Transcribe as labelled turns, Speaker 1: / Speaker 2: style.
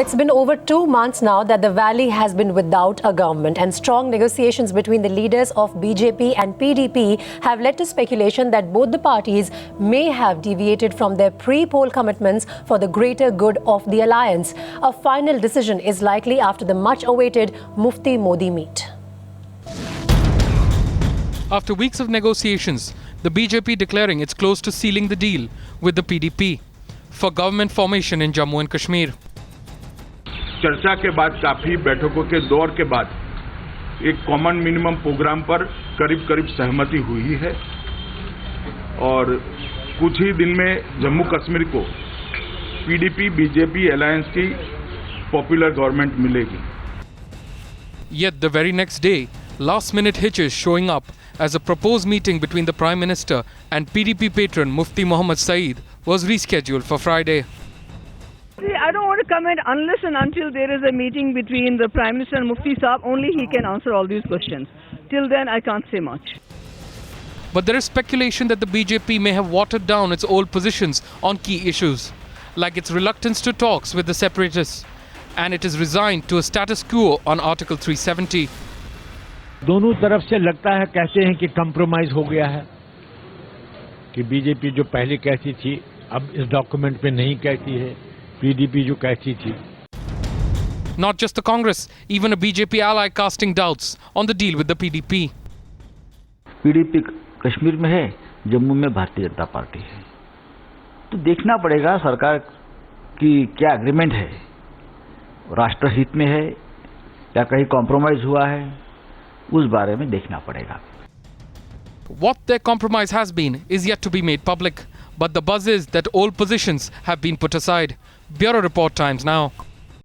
Speaker 1: It's been over 2 months now that the valley has been without a government, and strong negotiations between the leaders of BJP and PDP have led to speculation that both the parties may have deviated from their pre-poll commitments for the greater good of the alliance. A final decision is likely after the much-awaited Mufti Modi meet.
Speaker 2: After weeks of negotiations, the BJP declaring it's close to sealing the deal with the PDP for government formation in Jammu and Kashmir.
Speaker 3: चर्चा के बाद काफी बैठकों के दौर के बाद एक कॉमन मिनिमम प्रोग्राम पर करीब सहमति हुई है और कुछ ही दिन में जम्मू कश्मीर को पीडीपी बीजेपी अलायंस की पॉपुलर गवर्नमेंट मिलेगी.
Speaker 2: Yet the very next day, last-minute hitches showing up as a proposed meeting between the Prime Minister and PDP patron Mufti Mohammad Saeed was rescheduled for Friday.
Speaker 4: See, I don't want to comment unless and until there is a meeting between the Prime Minister and Mufti Saab. Only he can answer all these questions. Till then, I can't say much.
Speaker 2: But there is speculation that the BJP may have watered down its old positions on key issues, like its reluctance to talks with the separatists, and it is resigned to a status quo on Article 370.
Speaker 5: दोनों तरफ से लगता है कहते हैं कि compromise हो गया है कि बीजेपी जो पहले कहती थी अब इस डॉक्यूमेंट पे नहीं कहती है, पीडीपी जो कहती थी.
Speaker 2: Not just the Congress, even a BJP ally casting doubts on the deal with the PDP.
Speaker 6: PDP Kashmir में है, जम्मू में भारतीय जनता पार्टी है. तो देखना पड़ेगा सरकार की क्या एग्रीमेंट है, राष्ट्रहित में है या कहीं कॉम्प्रोमाइज हुआ है, उस बारे में देखना पड़ेगा.
Speaker 2: What their compromise has been is yet to be made public, but the buzz is that all positions have been put aside. Bureau Report Times Now.